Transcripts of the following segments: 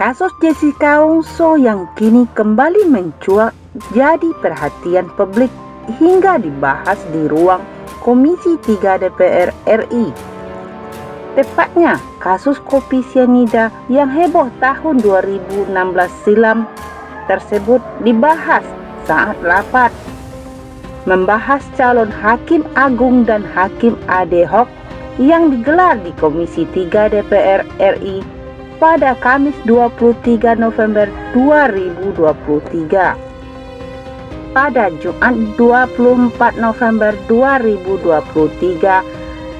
Kasus Jessica Ongso yang kini kembali mencuat jadi perhatian publik hingga dibahas di ruang Komisi 3 DPR RI. Tepatnya kasus kopi sianida yang heboh tahun 2016 silam tersebut dibahas saat rapat membahas calon Hakim Agung dan Hakim ad hoc yang digelar di Komisi 3 DPR RI pada Kamis 23 November 2023. Pada Jumat 24 November 2023,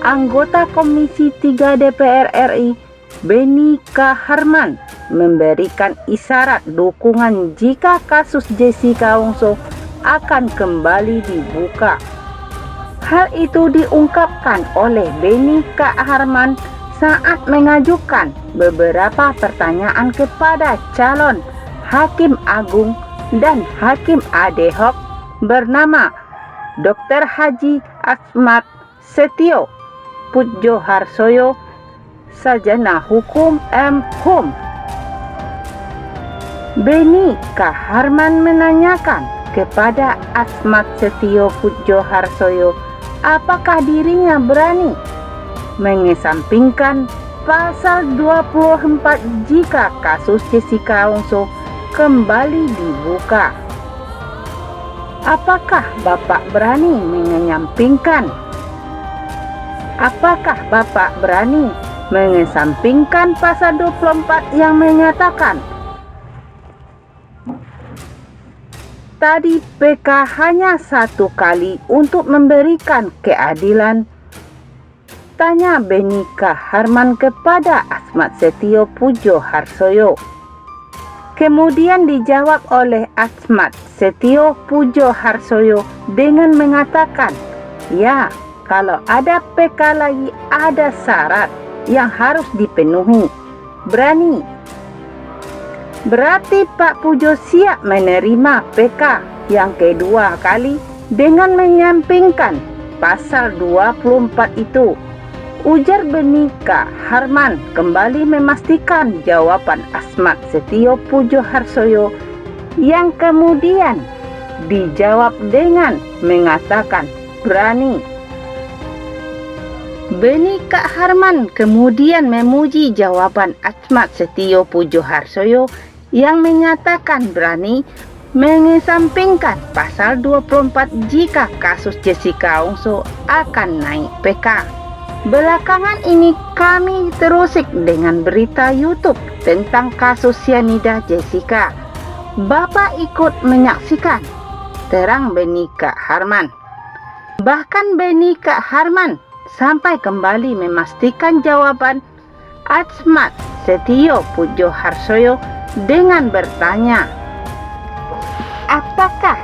anggota Komisi 3 DPR RI, Beni K. Harman, memberikan isyarat dukungan jika kasus Jessica Ongso akan kembali dibuka. Hal itu diungkapkan oleh Beni K. Harman saat mengajukan beberapa pertanyaan kepada calon Hakim Agung dan Hakim ad hoc bernama Dr. Haji Asmat Setio Pujo Harsoyo, Sarjana Hukum M.Hum. Beni K. Harman menanyakan kepada Asmat Setio Pujo Harsoyo apakah dirinya berani mengesampingkan pasal 24 jika kasus Jessica Ongso kembali dibuka. Apakah Bapak berani menyampingkan? Apakah Bapak berani mengesampingkan pasal 24 yang menyatakan tadi PK hanya satu kali untuk memberikan keadilan? Tanya Beni K. Harman kepada Asmat Setio Pujo Harsoyo. Kemudian dijawab oleh Asmat Setio Pujo Harsoyo dengan mengatakan, ya, kalau ada PK lagi ada syarat yang harus dipenuhi. Berani. Berarti Pak Pujo siap menerima PK yang kedua kali dengan menyampingkan pasal 24 itu. Ujar Beni K. Harman kembali memastikan jawaban Asmat Setio Pujo Harsoyo yang kemudian dijawab dengan mengatakan berani. Beni K. Harman kemudian memuji jawaban Asmat Setio Pujo Harsoyo yang menyatakan berani mengesampingkan pasal 24 jika kasus Jessica Ongso akan naik PK. Belakangan ini kami terusik dengan berita YouTube tentang kasus sianida Jessica. Bapak ikut menyaksikan, terang Beni K. Harman. Bahkan Beni K. Harman sampai kembali memastikan jawaban Asmat Setio Pujo Harsoyo dengan bertanya, apakah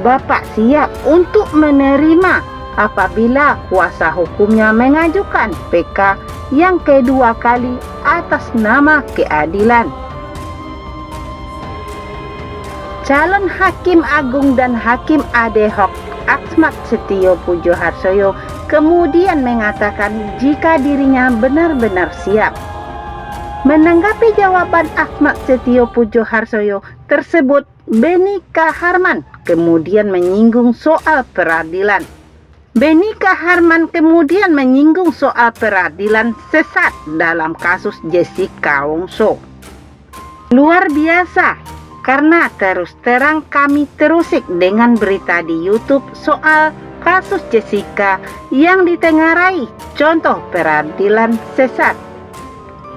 Bapak siap untuk menerima apabila kuasa hukumnya mengajukan PK yang kedua kali atas nama keadilan? Calon Hakim Agung dan Hakim ad hoc Asmat Setio Pujo Harsoyo kemudian mengatakan jika dirinya benar-benar siap. Menanggapi jawaban Asmat Setio Pujo Harsoyo tersebut, Beni K. Harman kemudian menyinggung soal peradilan. Beni K. Harman kemudian menyinggung soal peradilan sesat dalam kasus Jessica Ongso. Luar biasa, karena terus terang kami terusik dengan berita di YouTube soal kasus Jessica yang ditengarai contoh peradilan sesat,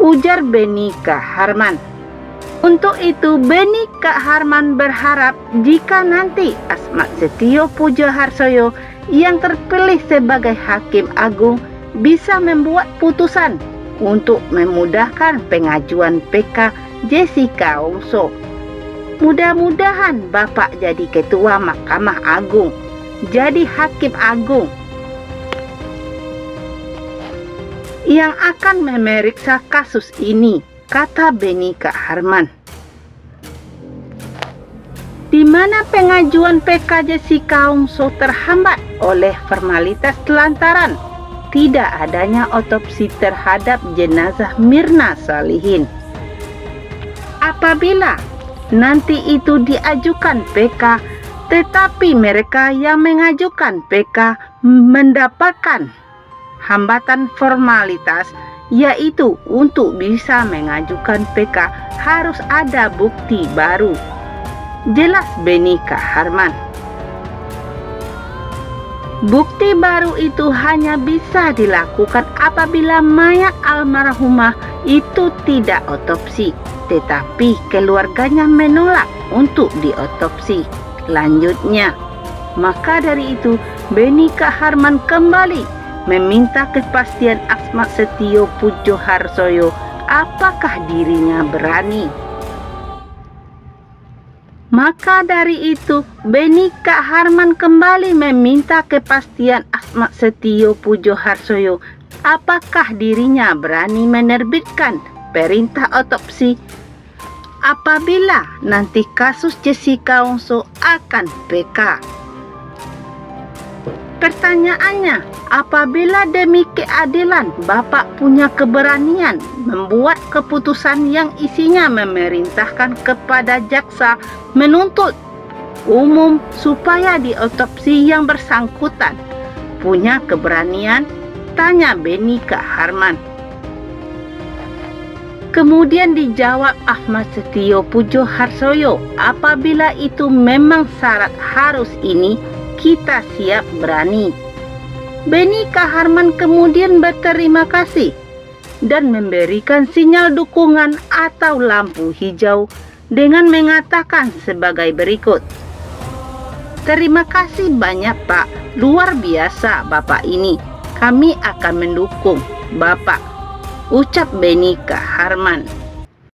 ujar Beni K. Harman. Untuk itu Beni K. Harman berharap jika nanti Asmat Setio Pujo Harsoyo yang terpilih sebagai Hakim Agung bisa membuat putusan untuk memudahkan pengajuan PK Jessica Ongso. Mudah-mudahan Bapak jadi Ketua Mahkamah Agung, jadi Hakim Agung yang akan memeriksa kasus ini, kata Beni K. Harman. Di mana pengajuan PK Jessica Ongso terhambat oleh formalitas lantaran tidak adanya otopsi terhadap jenazah Mirna Salihin. Apabila nanti itu diajukan PK, tetapi mereka yang mengajukan PK mendapatkan hambatan formalitas, yaitu untuk bisa mengajukan PK harus ada bukti baru. Jelas Benika Harman. Bukti baru itu hanya bisa dilakukan apabila mayat almarhumah itu tidak otopsi, tetapi keluarganya menolak untuk diotopsi. Lanjutnya, maka dari itu Benika Harman kembali meminta kepastian Asma Setio Pujo Harsoyo apakah dirinya berani. Maka dari itu, Benika Harman kembali meminta kepastian Asma Setio Pujo Harsoyo apakah dirinya berani menerbitkan perintah otopsi apabila nanti kasus Jessica Wongso akan PK. Pertanyaannya, apabila demi keadilan Bapak punya keberanian membuat keputusan yang isinya memerintahkan kepada jaksa menuntut umum supaya diotopsi yang bersangkutan, punya keberanian? Tanya Benika Harman. Kemudian dijawab Ahmad Setio Pujo Harsoyo, apabila itu memang syarat harus ini, kita siap berani. Benika Harman kemudian berterima kasih dan memberikan sinyal dukungan atau lampu hijau dengan mengatakan sebagai berikut. Terima kasih banyak Pak, luar biasa Bapak ini. Kami akan mendukung Bapak, ucap Benika Harman.